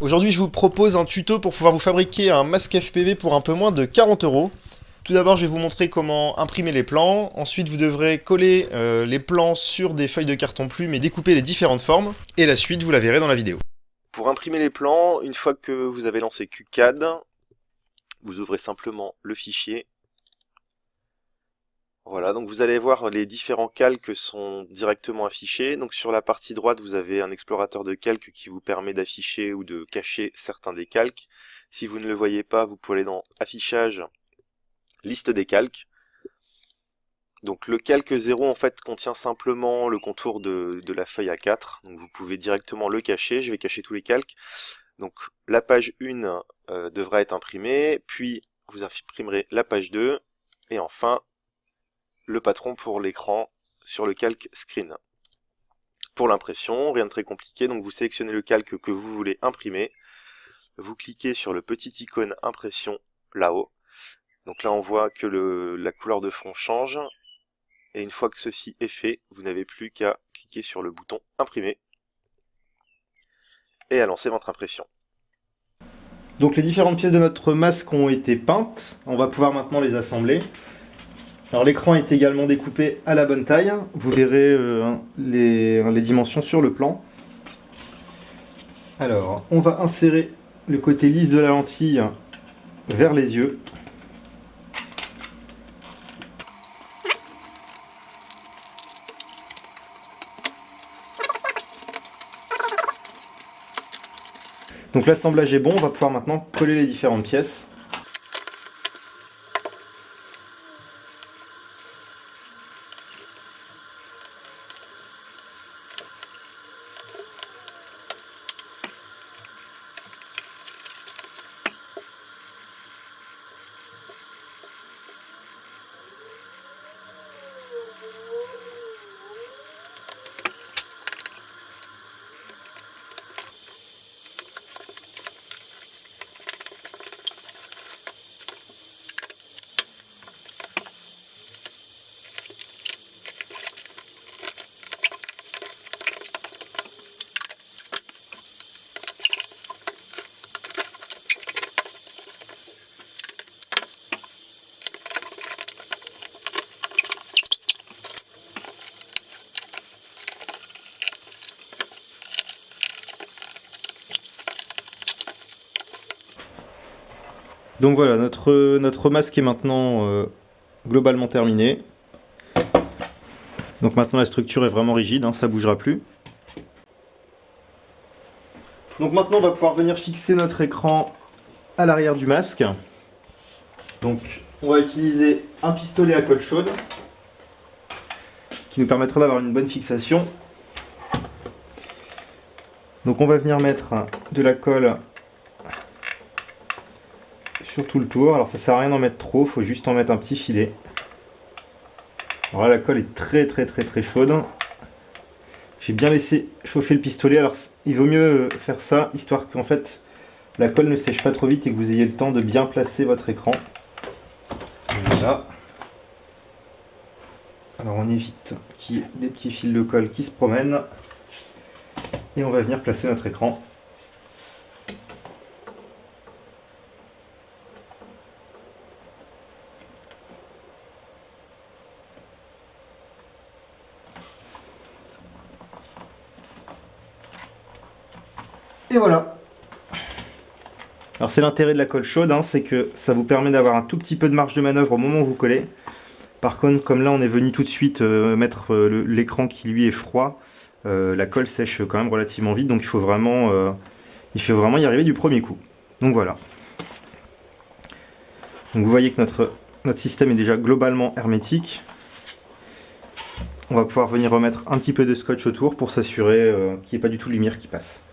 Aujourd'hui, je vous propose un tuto pour pouvoir vous fabriquer un masque FPV pour un peu moins de 40 €. Tout d'abord, je vais vous montrer comment imprimer les plans. Ensuite, vous devrez coller les plans sur des feuilles de carton plume et découper les différentes formes. Et la suite, vous la verrez dans la vidéo. Pour imprimer les plans, une fois que vous avez lancé QCAD, vous ouvrez simplement le fichier. Voilà, donc vous allez voir les différents calques sont directement affichés. Donc sur la partie droite, vous avez un explorateur de calques qui vous permet d'afficher ou de cacher certains des calques. Si vous ne le voyez pas, vous pouvez aller dans Affichage, Liste des calques. Donc le calque 0 en fait contient simplement le contour de la feuille A4. Donc vous pouvez directement le cacher. Je vais cacher tous les calques. Donc la page 1 devra être imprimée, puis vous imprimerez la page 2, et enfin le patron pour l'écran sur le calque screen. Pour l'impression, rien de très compliqué, donc vous sélectionnez le calque que vous voulez imprimer, vous cliquez sur le petit icône impression là-haut, donc là on voit que la couleur de fond change, et une fois que ceci est fait, vous n'avez plus qu'à cliquer sur le bouton imprimer, et à lancer votre impression. Donc les différentes pièces de notre masque ont été peintes, on va pouvoir maintenant les assembler. Alors l'écran est également découpé à la bonne taille, vous verrez les dimensions sur le plan. Alors on va insérer le côté lisse de la lentille vers les yeux. Donc l'assemblage est bon, on va pouvoir maintenant coller les différentes pièces. Donc voilà, notre masque est maintenant globalement terminé. Donc maintenant la structure est vraiment rigide, hein, ça ne bougera plus. Donc maintenant on va pouvoir venir fixer notre écran à l'arrière du masque. Donc on va utiliser un pistolet à colle chaude qui nous permettra d'avoir une bonne fixation. Donc on va venir mettre de la colle sur tout le tour. Alors ça sert à rien d'en mettre trop, il faut juste en mettre un petit filet. Alors là la colle est très chaude. J'ai bien laissé chauffer le pistolet, alors il vaut mieux faire ça, histoire qu'en fait la colle ne sèche pas trop vite et que vous ayez le temps de bien placer votre écran. Voilà. Alors on évite qu'il y ait des petits fils de colle qui se promènent. Et on va venir placer notre écran. Et voilà. Alors c'est l'intérêt de la colle chaude, hein, c'est que ça vous permet d'avoir un tout petit peu de marge de manœuvre au moment où vous collez. Par contre, comme là on est venu tout de suite mettre l'écran qui lui est froid, la colle sèche quand même relativement vite, donc il faut vraiment y arriver du premier coup. Donc voilà. Donc vous voyez que notre système est déjà globalement hermétique. On va pouvoir venir remettre un petit peu de scotch autour pour s'assurer qu'il n'y ait pas du tout de lumière qui passe.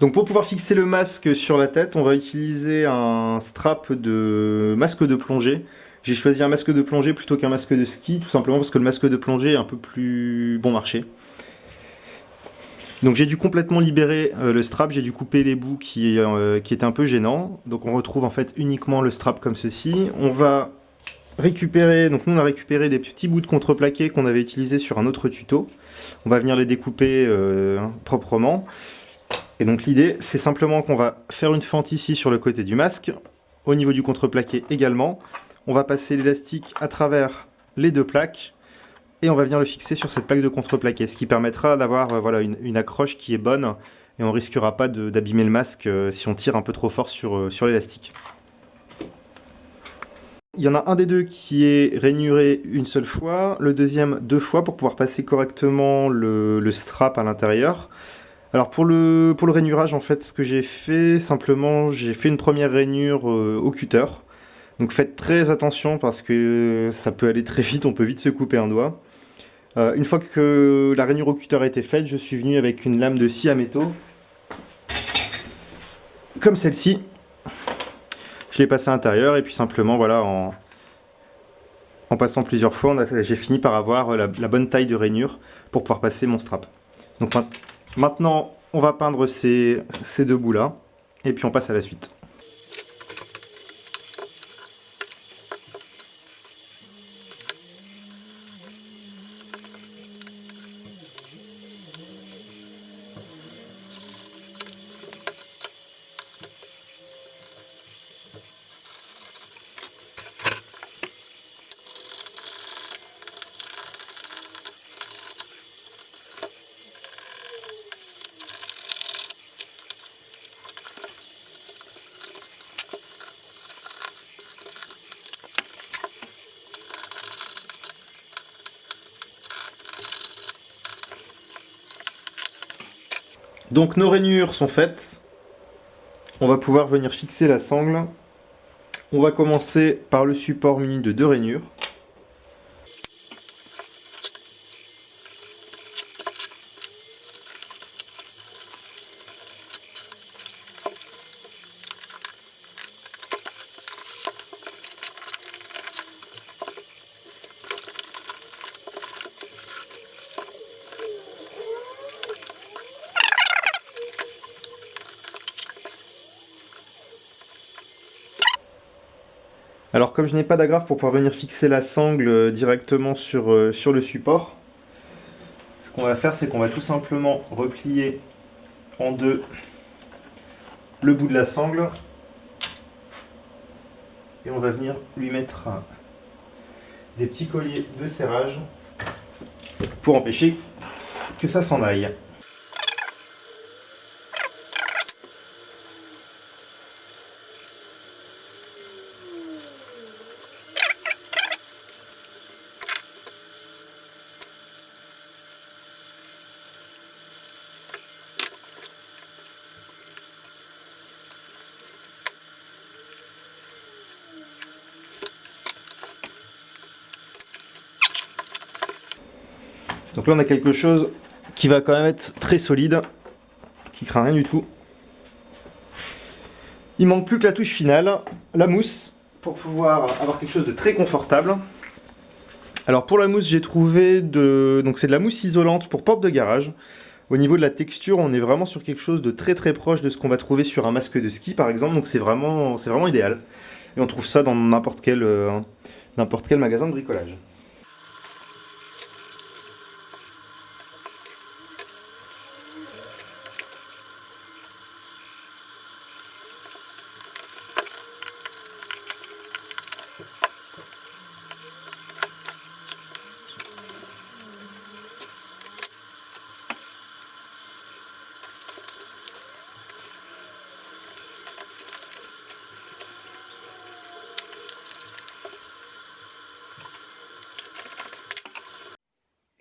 Donc pour pouvoir fixer le masque sur la tête, on va utiliser un strap de masque de plongée. J'ai choisi un masque de plongée plutôt qu'un masque de ski, tout simplement parce que le masque de plongée est un peu plus bon marché. Donc j'ai dû complètement libérer le strap, j'ai dû couper les bouts qui étaient un peu gênants. Donc on retrouve en fait uniquement le strap comme ceci. On va récupérer, donc nous on a récupéré des petits bouts de contreplaqué qu'on avait utilisés sur un autre tuto. On va venir les découper proprement. Et donc l'idée, c'est simplement qu'on va faire une fente ici sur le côté du masque, au niveau du contreplaqué également. On va passer l'élastique à travers les deux plaques et on va venir le fixer sur cette plaque de contreplaqué, ce qui permettra d'avoir voilà, une accroche qui est bonne et on risquera pas d'abîmer le masque si on tire un peu trop fort sur l'élastique. Il y en a un des deux qui est rainuré une seule fois, le deuxième deux fois pour pouvoir passer correctement le strap à l'intérieur. Alors pour le rainurage, en fait, ce que j'ai fait, simplement, j'ai fait une première rainure au cutter. Donc faites très attention parce que ça peut aller très vite, on peut vite se couper un doigt. Une fois que la rainure au cutter a été faite, je suis venu avec une lame de scie à métaux, comme celle-ci. Je l'ai passée à l'intérieur et puis simplement, voilà, en passant plusieurs fois, j'ai fini par avoir la bonne taille de rainure pour pouvoir passer mon strap. Donc maintenant, on va peindre ces deux bouts-là et puis on passe à la suite. Donc nos rainures sont faites. On va pouvoir venir fixer la sangle. On va commencer par le support muni de deux rainures. Alors comme je n'ai pas d'agrafe pour pouvoir venir fixer la sangle directement sur le support, ce qu'on va faire c'est qu'on va tout simplement replier en deux le bout de la sangle et on va venir lui mettre des petits colliers de serrage pour empêcher que ça s'en aille. Donc là on a quelque chose qui va quand même être très solide, qui craint rien du tout. Il manque plus que la touche finale, la mousse, pour pouvoir avoir quelque chose de très confortable. Alors pour la mousse, j'ai trouvé donc c'est de la mousse isolante pour porte de garage. Au niveau de la texture, on est vraiment sur quelque chose de très très proche de ce qu'on va trouver sur un masque de ski par exemple, donc c'est vraiment idéal. Et on trouve ça dans n'importe quel magasin de bricolage.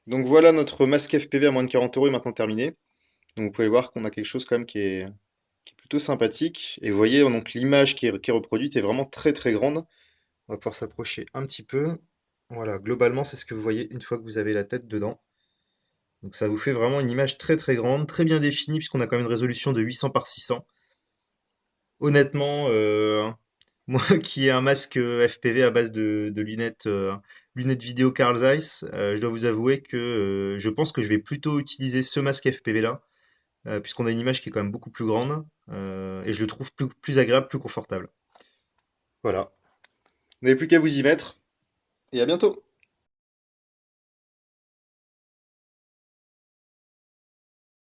Donc voilà, notre masque FPV à moins de 40 € est maintenant terminé. Donc vous pouvez voir qu'on a quelque chose quand même qui est plutôt sympathique. Et vous voyez, donc l'image qui est reproduite est vraiment très très grande. On va pouvoir s'approcher un petit peu. Voilà, globalement, c'est ce que vous voyez une fois que vous avez la tête dedans. Donc ça vous fait vraiment une image très très grande, très bien définie, puisqu'on a quand même une résolution de 800 par 600. Honnêtement, moi qui ai un masque FPV à base de lunettes, lunettes vidéo Carl Zeiss, je dois vous avouer que je pense que je vais plutôt utiliser ce masque FPV là, puisqu'on a une image qui est quand même beaucoup plus grande, et je le trouve plus agréable, plus confortable. Voilà. Vous n'avez plus qu'à vous y mettre, et à bientôt!